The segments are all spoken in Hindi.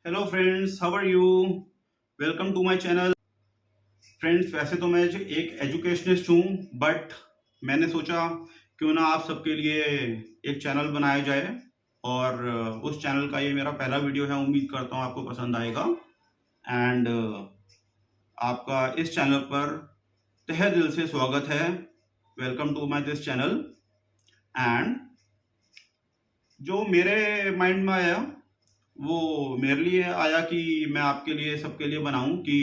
Hello friends, how are you? Welcome to my channel. Friends, वैसे तो मैं एक एजुकेशनिस्ट हूँ, बट मैंने सोचा क्यों ना आप सबके लिए एक चैनल बनाया जाए। और उस चैनल का ये मेरा पहला वीडियो है। उम्मीद करता हूँ आपको पसंद आएगा। एंड आपका इस चैनल पर तहे दिल से स्वागत है। Welcome to my this channel. And जो मेरे माइंड में आया वो मेरे लिए आया कि मैं आपके लिए सबके लिए बनाऊं कि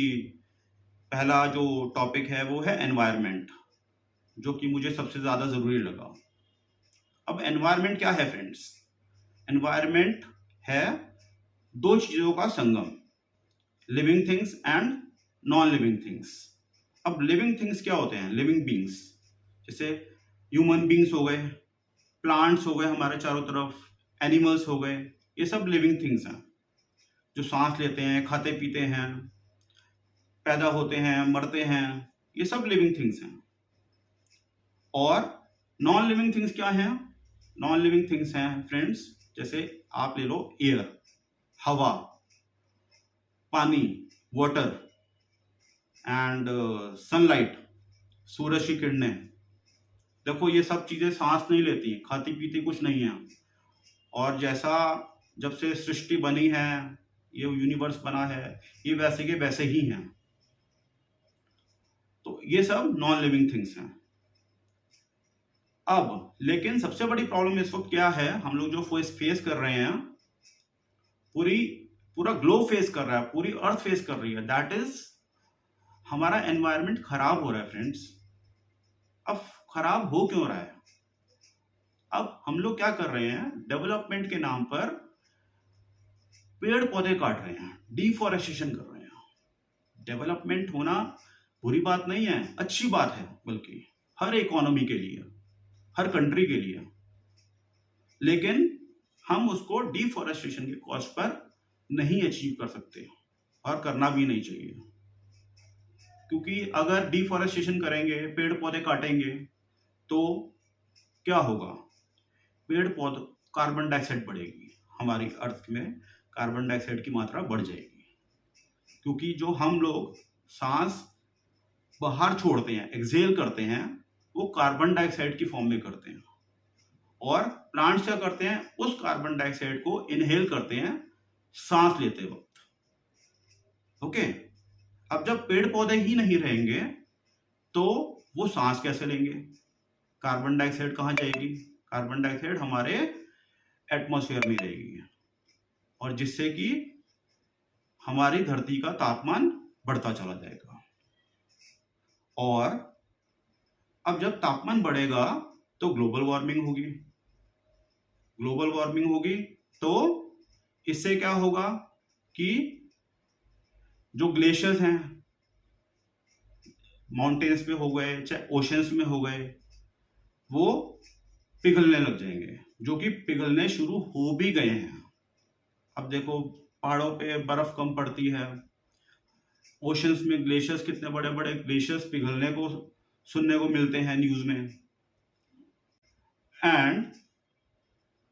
पहला जो टॉपिक है वो है एनवायरनमेंट, जो कि मुझे सबसे ज़्यादा ज़रूरी लगा। अब एनवायरनमेंट क्या है फ्रेंड्स? एनवायरनमेंट है दो चीज़ों का संगम, living things and non living things. अब लिविंग थिंग्स क्या होते हैं? लिविंग बींग्स, जैसे ह्यूमन बींग्स हो गए, प्लांट्स हो गए हमारे चारों तरफ, एनिमल्स हो गए, ये सब लिविंग थिंग्स हैं जो सांस लेते हैं, खाते पीते हैं, पैदा होते हैं, मरते हैं। ये सब लिविंग थिंग्स हैं। और नॉन लिविंग थिंग्स क्या हैं? नॉन लिविंग थिंग्स हैं फ्रेंड्स, जैसे आप ले लो एयर, हवा, पानी, वाटर एंड सनलाइट, सूरज की किरणें। देखो, ये सब चीजें सांस नहीं लेती, खाती पीती कुछ नहीं है। और जैसा जब से सृष्टि बनी है, ये यूनिवर्स बना है, ये वैसे के वैसे ही हैं। तो ये सब नॉन लिविंग थिंग्स हैं। अब लेकिन सबसे बड़ी प्रॉब्लम इस वक्त क्या है, हम लोग जो फेस कर रहे हैं, पूरी पूरा ग्लोब फेस कर रहा है, पूरी अर्थ फेस कर रही है, दैट इज हमारा एनवायरनमेंट खराब हो रहा है फ्रेंड्स। अब खराब हो क्यों रहा है? अब हम लोग क्या कर रहे हैं, डेवलपमेंट के नाम पर पेड़ पौधे काट रहे हैं, डिफॉरेस्टेशन कर रहे हैं। डेवलपमेंट होना बुरी बात नहीं है, अच्छी बात है, बल्कि हर इकोनॉमी के लिए, हर कंट्री के लिए। लेकिन हम उसको डिफॉरेस्टेशन के कॉस्ट पर नहीं अचीव कर सकते, और करना भी नहीं चाहिए। क्योंकि अगर डिफॉरेस्टेशन करेंगे, पेड़ पौधे काटेंगे, तो क्या होगा? पेड़ पौधे, कार्बन डाइऑक्साइड बढ़ेगी, हमारी अर्थ में कार्बन डाइऑक्साइड की मात्रा बढ़ जाएगी। क्योंकि जो हम लोग सांस बाहर छोड़ते हैं, एक्सहेल करते हैं, वो कार्बन डाइऑक्साइड की फॉर्म में करते हैं। और प्लांट्स क्या करते हैं? उस कार्बन डाइऑक्साइड को इनहेल करते हैं सांस लेते वक्त। ओके। अब जब पेड़ पौधे ही नहीं रहेंगे तो वो सांस कैसे लेंगे? कार्बन डाइऑक्साइड कहाँ जाएगी? कार्बन डाइऑक्साइड हमारे एटमॉस्फेयर में रहेगी, और जिससे कि हमारी धरती का तापमान बढ़ता चला जाएगा। और अब जब तापमान बढ़ेगा तो ग्लोबल वार्मिंग होगी। ग्लोबल वार्मिंग होगी तो इससे क्या होगा कि जो ग्लेशियर्स हैं, माउंटेन्स पे हो गए चाहे ओशंस में हो गए, वो पिघलने लग जाएंगे, जो कि पिघलने शुरू हो भी गए हैं। अब देखो, पहाड़ों पे बर्फ कम पड़ती है, ओशंस में ग्लेशियर्स, कितने बड़े बड़े ग्लेशियर्स पिघलने को सुनने को मिलते हैं न्यूज में। एंड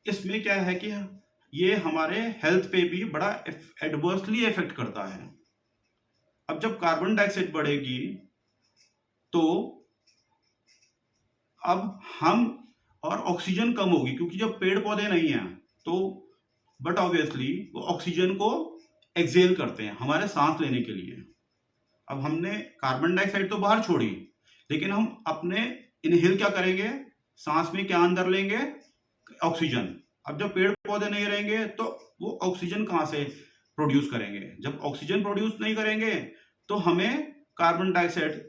इसमें क्या है कि ये हमारे हेल्थ पे भी बड़ा एडवर्सली इफेक्ट करता है। अब जब कार्बन डाइऑक्साइड बढ़ेगी तो अब हम, और ऑक्सीजन कम होगी, क्योंकि जब पेड़ पौधे नहीं हैं तो बट ऑब्वियसली वो ऑक्सीजन को एक्सहेल करते हैं हमारे सांस लेने के लिए। अब हमने कार्बन डाइऑक्साइड तो बाहर छोड़ी, लेकिन हम अपने इनहेल क्या करेंगे? सांस में क्या अंदर लेंगे? ऑक्सीजन। अब जब पेड़ पौधे नहीं रहेंगे तो वो ऑक्सीजन कहाँ से प्रोड्यूस करेंगे? जब ऑक्सीजन प्रोड्यूस नहीं करेंगे तो हमें कार्बन डाइऑक्साइड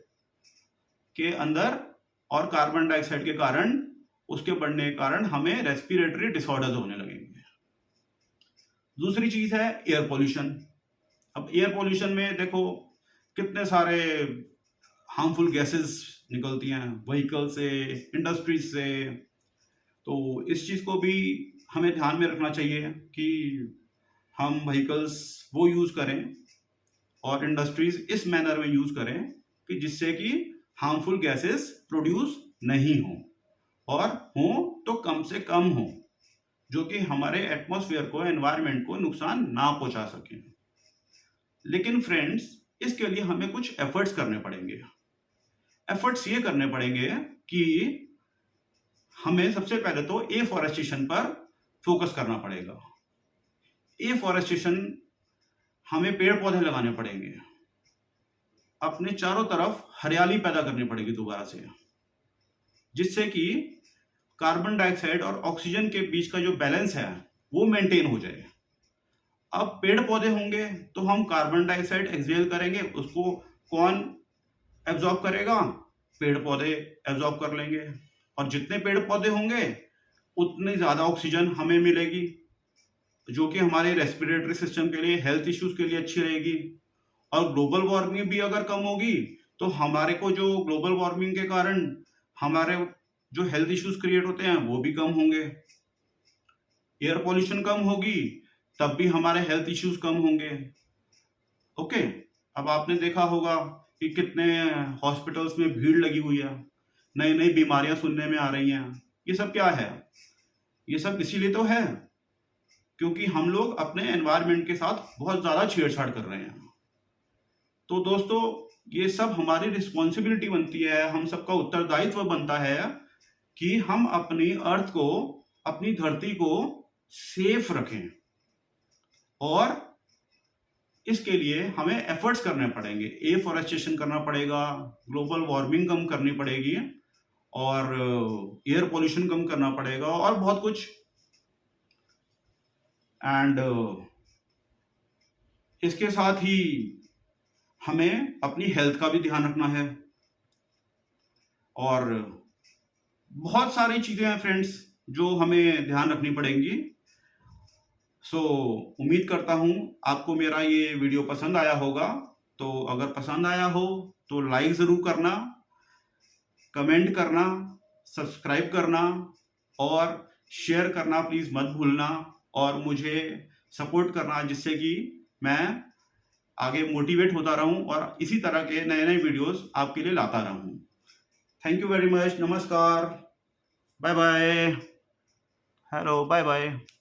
के अंदर, और कार्बन डाइऑक्साइड के कारण, उसके बढ़ने के कारण हमें रेस्पिरेटरी डिसऑर्डर्स होने लगेंगे। दूसरी चीज है एयर पोल्यूशन। अब एयर पोल्यूशन में देखो कितने सारे हार्मफुल गैसेस निकलती हैं व्हीकल से, इंडस्ट्रीज से। तो इस चीज को भी हमें ध्यान में रखना चाहिए कि हम व्हीकल्स वो यूज करें और इंडस्ट्रीज इस मैनर में यूज करें कि जिससे कि हार्मफुल गैसेस प्रोड्यूस नहीं हो, और हो तो कम से कम हो। जो कि हमारे एटमॉस्फेयर को, एनवायरनमेंट को नुकसान ना पहुंचा सके। लेकिन फ्रेंड्स, इसके लिए हमें कुछ एफर्ट्स करने पड़ेंगे। एफर्ट्स ये करने पड़ेंगे कि हमें सबसे पहले तो एफॉरेस्टेशन पर फोकस करना पड़ेगा। एफॉरेस्टेशन, हमें पेड़ पौधे लगाने पड़ेंगे, अपने चारों तरफ हरियाली पैदा करनी पड़ेगी दोबारा से, जिससे कि कार्बन डाइऑक्साइड और ऑक्सीजन के बीच का जो बैलेंस है वो मेंटेन हो जाए। अब पेड़ पौधे होंगे तो हम कार्बन डाइऑक्साइड एक्सहेल करेंगे, उसको कौन एब्जॉर्ब करेगा? पेड़ पौधे एब्जॉर्ब कर लेंगे, और जितने पेड़ पौधे होंगे उतनी ज्यादा ऑक्सीजन हमें मिलेगी, जो कि हमारे रेस्पिरेटरी सिस्टम के लिए, हेल्थ इश्यूज के लिए अच्छी रहेगी। और ग्लोबल वार्मिंग भी अगर कम होगी तो हमारे को जो ग्लोबल वार्मिंग के कारण हमारे जो हेल्थ इश्यूज क्रिएट होते हैं वो भी कम होंगे। एयर पोल्यूशन कम होगी तब भी हमारे हेल्थ इश्यूज कम होंगे। ओके, अब आपने देखा होगा कि कितने हॉस्पिटल्स में भीड़ लगी हुई है, नई नई बीमारियां सुनने में आ रही हैं। ये सब क्या है? ये सब इसीलिए तो है क्योंकि हम लोग अपने एनवायरनमेंट के साथ बहुत ज्यादा छेड़छाड़ कर रहे हैं। तो दोस्तों, ये सब हमारी रिस्पॉन्सिबिलिटी बनती है, हम सबका उत्तरदायित्व बनता है कि हम अपनी अर्थ को, अपनी धरती को सेफ रखें, और इसके लिए हमें एफर्ट्स करने पड़ेंगे। एफॉरेस्टेशन करना पड़ेगा, ग्लोबल वार्मिंग कम करनी पड़ेगी, और एयर पोल्यूशन कम करना पड़ेगा, और बहुत कुछ। एंड इसके साथ ही हमें अपनी हेल्थ का भी ध्यान रखना है, और बहुत सारी चीजें हैं फ्रेंड्स जो हमें ध्यान रखनी पड़ेंगी। सो उम्मीद करता हूं आपको मेरा ये वीडियो पसंद आया होगा। तो अगर पसंद आया हो तो लाइक जरूर करना, कमेंट करना, सब्सक्राइब करना और शेयर करना प्लीज मत भूलना, और मुझे सपोर्ट करना, जिससे कि मैं आगे मोटिवेट होता रहूं और इसी तरह के नए नए वीडियोस आपके लिए लाता रहूं। Thank you very much. नमस्कार, bye bye, hello, bye bye.